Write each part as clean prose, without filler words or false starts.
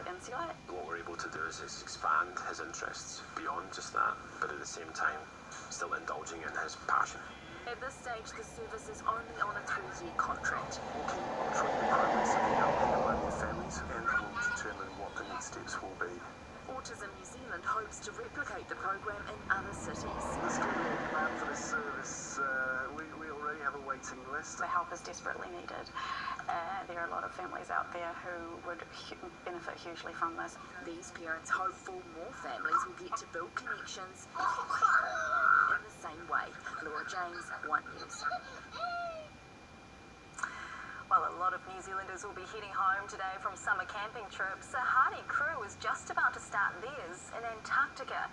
remote insulate. What we're able to do is expand his interests beyond just that, but at the same time, still indulging in his passion. At this stage, the service is only on a 3-year contract. We'll keep monitoring the progress of the young people and their families, and will determine what the next steps will be. Autism New Zealand hopes to replicate the program in other cities. There's clearly a plan for this service. We already have a waiting list. The help is desperately needed. There are a lot of families out there who would benefit hugely from this. These parents hopeful more families will get to build connections in the same way. Laura James, One News. Well, a lot of New Zealanders will be heading home today from summer camping trips. A hardy crew is just about to start theirs in Antarctica,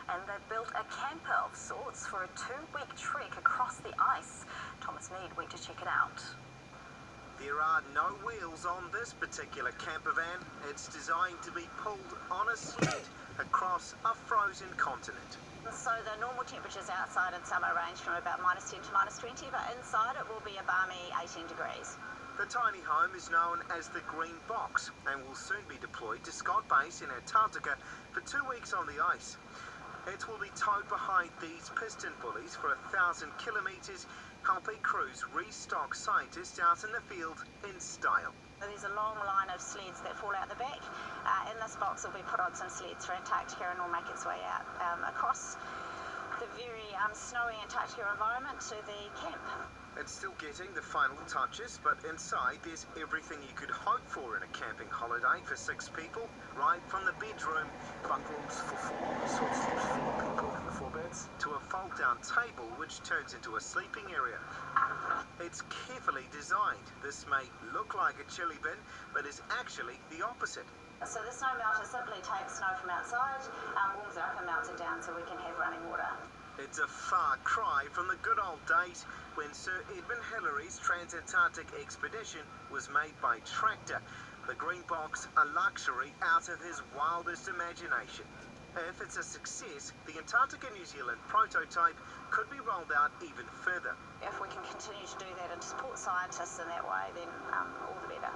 and they've built a camper of sorts for a 2-week trek across the ice. Thomas Mead went to check it out. There are no wheels on this particular camper van. It's designed to be pulled on a sled across a frozen continent. So the normal temperatures outside in summer range from about -10 to -20, but inside it will be a balmy 18 degrees. The tiny home is known as the Green Box and will soon be deployed to Scott Base in Antarctica for 2 weeks on the ice. It will be towed behind these piston pulleys for 1,000 kilometres, helping crews restock scientists out in the field in style. There's a long line of sleds that fall out the back. In this box will be put on some sleds for Antarctica and will make its way out across the very snowy Antarctica environment to the camp. It's still getting the final touches, but inside there's everything you could hope for in a camping holiday for 6 people, right from the bedroom, Bunk rooms for 4, so it sleeps 4 people in the 4 beds. to a fold-down table which turns into a sleeping area. It's carefully designed. This may look like a chili bin, but is actually the opposite. So the snow melter simply takes snow from outside, warms it up and melts it down so we can have running water. It's a far cry from the good old days when Sir Edmund Hillary's Transantarctic expedition was made by tractor. The Green Box, a luxury out of his wildest imagination. If it's a success, the Antarctica New Zealand prototype could be rolled out even further. If we can continue to do that and support scientists in that way, then all the better.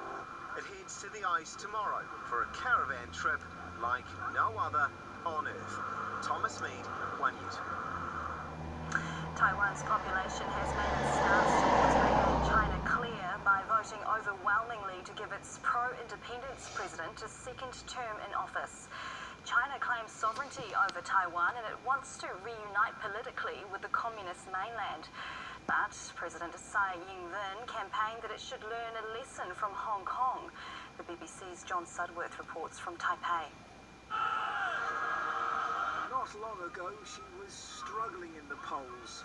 It heads to the ice tomorrow for a caravan trip like no other on Earth. Thomas Mead, One News. Taiwan's population has made its stance towards mainland China clear by voting overwhelmingly to give its pro-independence president a second term in office. China claims sovereignty over Taiwan and it wants to reunite politically with the communist mainland. But President Tsai Ing-wen campaigned that it should learn a lesson from Hong Kong. The BBC's John Sudworth reports from Taipei. Not long ago, she was struggling in the polls.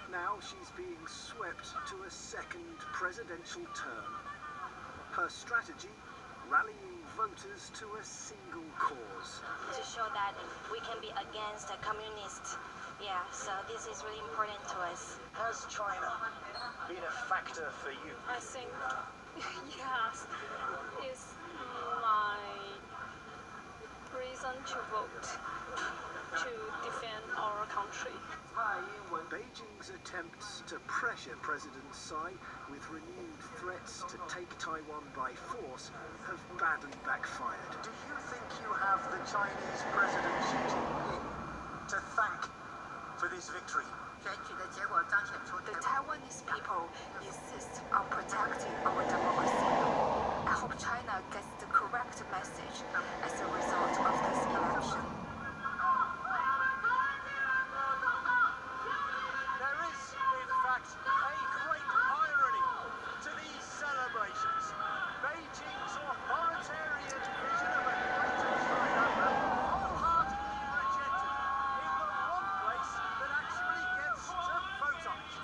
Now she's being swept to a second presidential term. Her strategy, rallying voters to a single cause. To show that we can be against the communists. Yeah, so this is really important to us. Has China been a factor for you? I think, yes, it's my reason to vote to defend our country. Beijing's attempts to pressure President Tsai with renewed threats to take Taiwan by force have badly backfired. Do you think you have the Chinese President Xi Jinping to thank for this victory? The Taiwanese people insist on protecting our democracy. I hope China gets the correct message as a result of this election. There is, in fact, a great irony to these celebrations. Beijing's authoritarian vision of a greater China wholeheartedly rejected in the one place that actually gets to vote on it.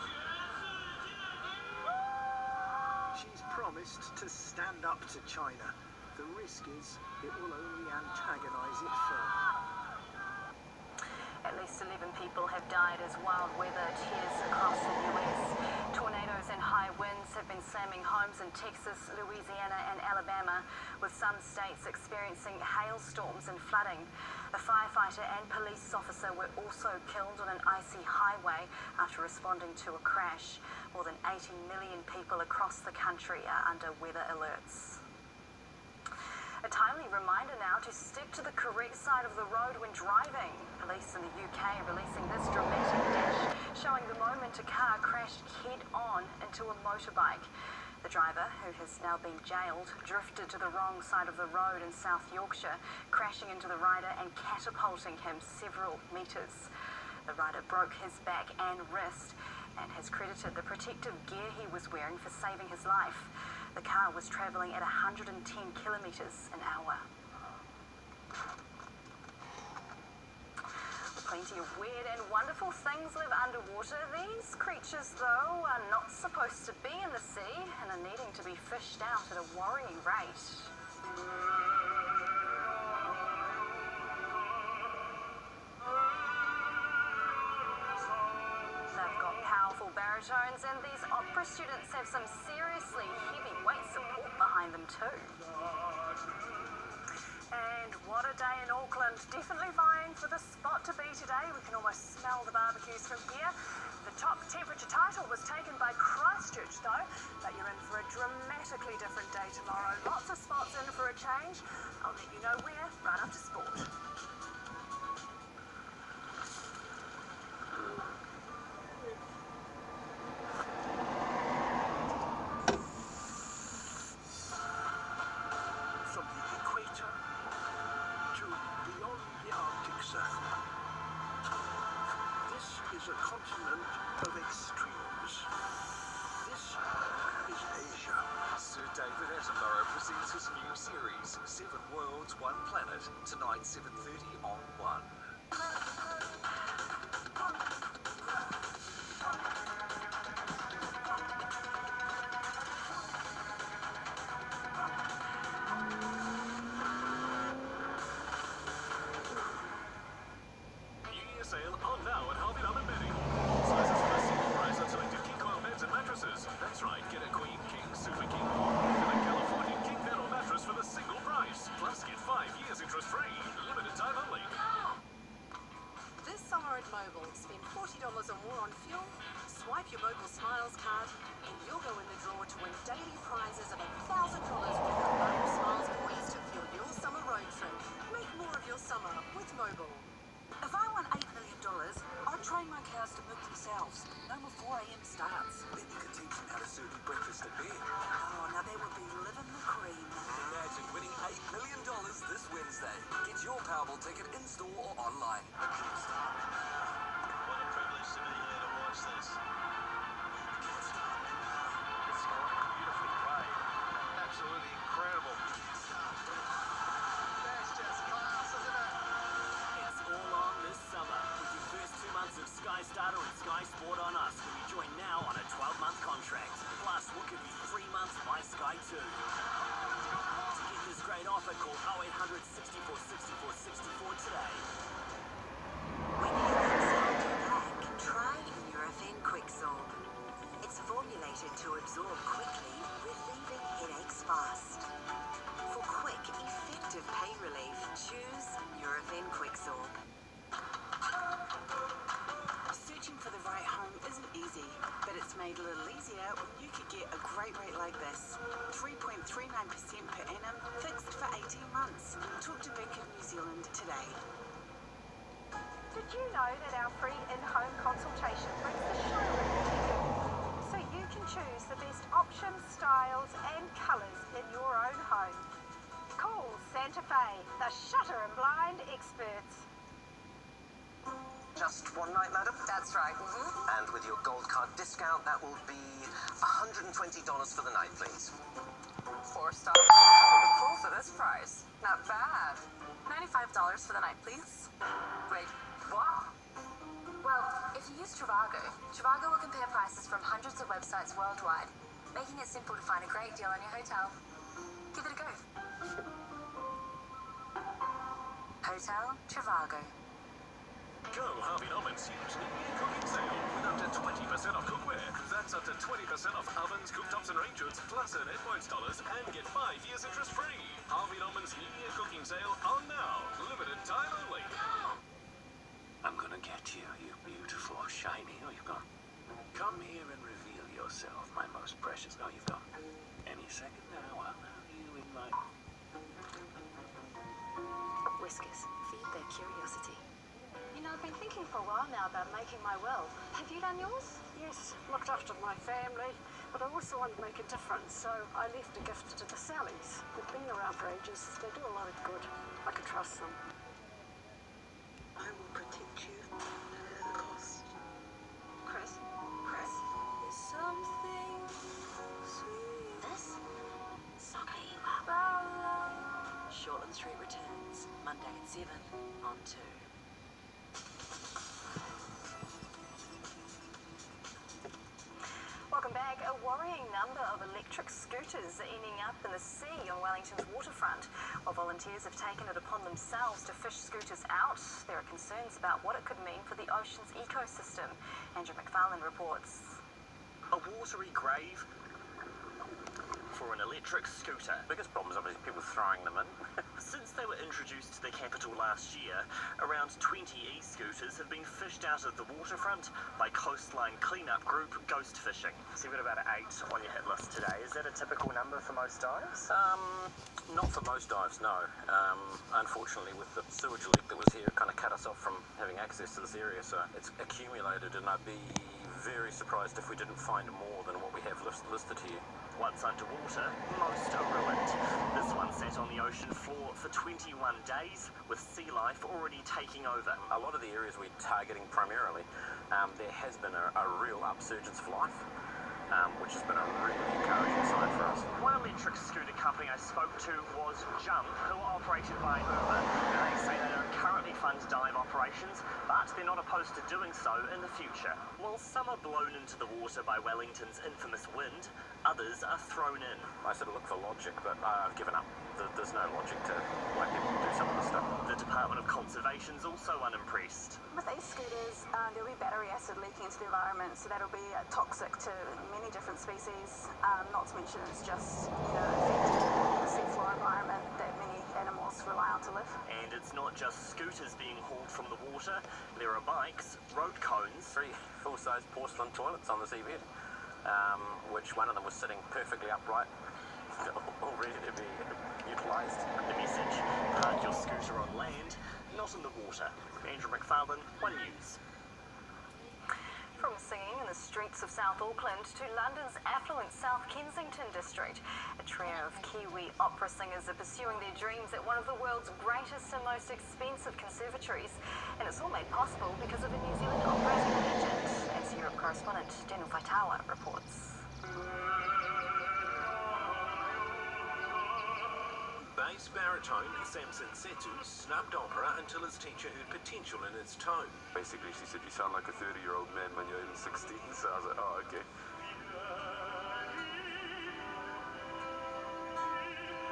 She's promised to stand up to China. The risk is it will only antagonize it further. At least 11 people have died as wild weather tears across the US. Tornadoes and high winds have been slamming homes in Texas, Louisiana and Alabama, with some states experiencing hailstorms and flooding. A firefighter and police officer were also killed on an icy highway after responding to a crash. More than 80 million people across the country are under weather alerts. A timely reminder now to stick to the correct side of the road when driving. Police in the UK releasing this dramatic dash, showing the moment a car crashed head-on into a motorbike. The driver, who has now been jailed, drifted to the wrong side of the road in South Yorkshire, crashing into the rider and catapulting him several metres. The rider broke his back and wrist and has credited the protective gear he was wearing for saving his life. The car was travelling at 110 kilometres an hour. Plenty of weird and wonderful things live underwater. These creatures, though, are not supposed to be in the sea and are needing to be fished out at a worrying rate. They've got powerful baritones, and these opera students have some seriously heavyweight support behind them too. And what a day in Auckland. Definitely vying for the spot to be today. We can almost smell the barbecues from here. The top temperature title was taken by Christchurch though, but you're in for a dramatically different day tomorrow. Lots of spots in for a change. I'll let you know where right after sport. A continent of extremes. This is Asia. Sir David Attenborough presents his new series, 7 Worlds, 1 Planet, tonight 7:30 on 1. Sale on now at Harvey Norman Bedding. Sizes for the single price on selected king coil beds and mattresses. That's right, get a queen, king, super king, or even a California king bed or mattress for the single price. Plus, get 5 years interest free. Limited time only. This summer at Mobil, spend $40 or more on fuel, swipe your Mobil Smiles card, and you'll go in the draw to win daily prizes of $1,000 worth of Mobil Smiles points to fuel your summer road trip. Make more of your summer with Mobil. If I won $8 million, I'd train my cows to milk themselves. No more 4 a.m. starts. Then you could teach them how to serve you breakfast in bed. Oh, now that would be living the cream. Imagine winning $8 million this Wednesday. Get your Powerball ticket in-store or online. What a privilege to be here to watch this. It's beautifully played. Absolutely incredible. That's just class, isn't it? It's all on this summer with your first 2 months of Sky Starter and Sky Sport on us when you join now on a 12-month contract. Plus, we'll give you 3 months by Sky 2. To get this great offer, call 0800 64 64 64 today. When you inside your bag, try Nurofen Quicksorb. It's formulated to absorb quickly, relieving headaches fast. For quick, effective pain relief, choose Nurofen Quicksorb. Searching for the right home isn't easy, but it's made a little easier when you could get a great rate like this. 3.39% per annum, fixed for 18 months. Talk to Bank of New Zealand today. Did you know that our free in-home consultation brings the showroom to you? So you can choose the best options, styles and colours in your own home. Call Santa Fe, the shutter and blind experts. Just one night, madam? That's right. And with your gold card discount, that will be $120 for the night, please. 4-star. Pretty cool for this price. Not bad. $95 for the night, please. Wait, what? Well, if you use Trivago, Trivago will compare prices from hundreds of websites worldwide, making it simple to find a great deal on your hotel. Give it a go. Hotel Trivago. Go Harvey Norman's huge New Year cooking sale with up to 20% off cookware. That's up to 20% off ovens, cooktops and range hoods, plus earn $8 and get 5 years interest free. Harvey Norman's New Year cooking sale on now. Limited time only. I'm gonna get you, you beautiful, shiny. Oh, you've gone. Come here and reveal yourself, my most precious. Oh, you've gone. Any second now, I'll have you in my... thinking for a while now about making my will. Have you done yours? Yes, looked after my family, but I also want to make a difference, so I left a gift to the Sallys. They've been around for ages. They do a lot of good. I can trust them. I will protect you at all costs. Chris? There's something sweet. This? Sake. Shortland Street returns Monday at 7 on 2. Welcome back. A worrying number of electric scooters are ending up in the sea on Wellington's waterfront. While volunteers have taken it upon themselves to fish scooters out, there are concerns about what it could mean for the ocean's ecosystem. Andrew McFarlane reports. A watery grave for an electric scooter. Biggest problem is obviously people throwing them in. Since they were introduced to the capital last year, around 20 e-scooters have been fished out of the waterfront by coastline cleanup group Ghost Fishing. So you've got about 8 on your hit list today. Is that a typical number for most dives? Not for most dives, no. Unfortunately, with the sewage leak that was here, it kind of cut us off from having access to this area, so it's accumulated, and I'd be very surprised if we didn't find more than what we have listed here. Once underwater, most are ruined. This one sat on the ocean floor for 21 days, with sea life already taking over. A lot of the areas we're targeting primarily, there has been a real upsurgence of life, which has been a really encouraging sign for us. One electric scooter company I spoke to was Jump, who are operated by Uber. And they say they don't currently fund dive operations, but they're not opposed to doing so in the future. While some are blown into the water by Wellington's infamous wind, others are thrown in. I sort of look for logic, but I've given up. There's no logic to why people do some of this stuff. The Department of Conservation's also unimpressed. With e-scooters, there'll be battery acid leaking into the environment, so that'll be toxic to many different species. Not to mention it's just, affecting the seafloor environment that many animals rely on to live. And it's not just scooters being hauled from the water. There are bikes, road cones, 3 full-size porcelain toilets on the seabed, which one of them was sitting perfectly upright, all ready to be utilised. The message: park your scooter on land, not in the water. Andrew McFarlane, One News. From singing in the streets of South Auckland to London's affluent South Kensington district, a trio of Kiwi opera singers are pursuing their dreams at one of the world's greatest and most expensive conservatories. And it's all made possible because of a New Zealand operating agent. As Europe correspondent Daniel Faitawa reports. Bass baritone Samson Setu snubbed opera until his teacher heard potential in his tone. Basically, she said, "You sound like a 30-year-old man when you're in 16. So I was like, oh, okay.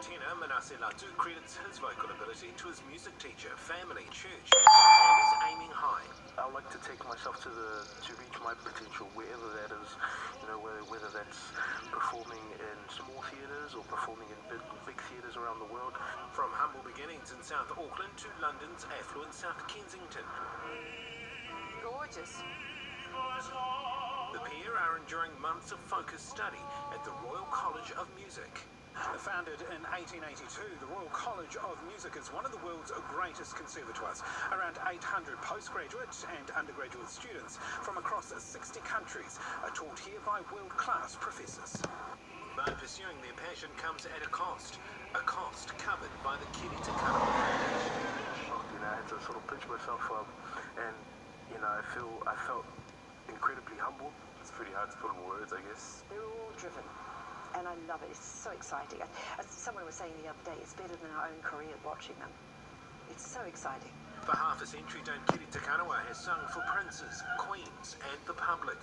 Tenor Manasseh Latu credits his vocal ability to his music teacher, family, church, and is aiming high. I like to take myself to reach my potential, wherever that is, whether that's performing in small theatres or performing in big theatres around the world. From humble beginnings in South Auckland to London's affluent South Kensington. Gorgeous. The pair are enduring months of focused study at the Royal College of Music. Founded in 1882, the Royal College of Music is one of the world's greatest conservatoires. Around 800 postgraduate and undergraduate students from across 60 countries are taught here by world-class professors. But pursuing their passion comes at a cost covered by the Kiri Te Kanawa Foundation. I had to sort of pitch myself up, and I felt incredibly humble. It's pretty hard to put in words, I guess. They're all driven. And I love it. It's so exciting. As someone was saying the other day, it's better than our own career watching them. It's so exciting. For half a century, Dame Kiri Te Kanawa has sung for princes, queens, and the public.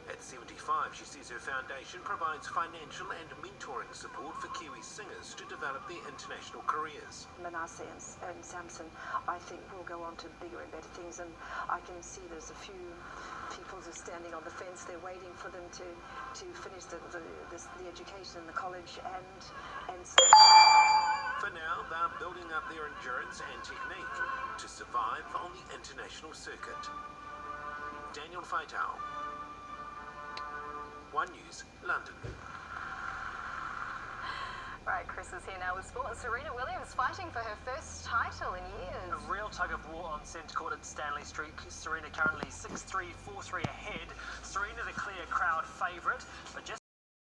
At 75, she says her foundation provides financial and mentoring support for Kiwi singers to develop their international careers. Manasseh and Samson, I think, will go on to bigger and better things, and I can see there's a few people who are standing on the fence. They're waiting for them to finish the education in the college and For now, they're building up their endurance and technique to survive on the international circuit. Daniel Faitau, One News, London. Right, Chris is here now with sport. Serena Williams fighting for her first title in years. A real tug of war on centre court at Stanley Street. Serena currently 6-3, 4-3 ahead.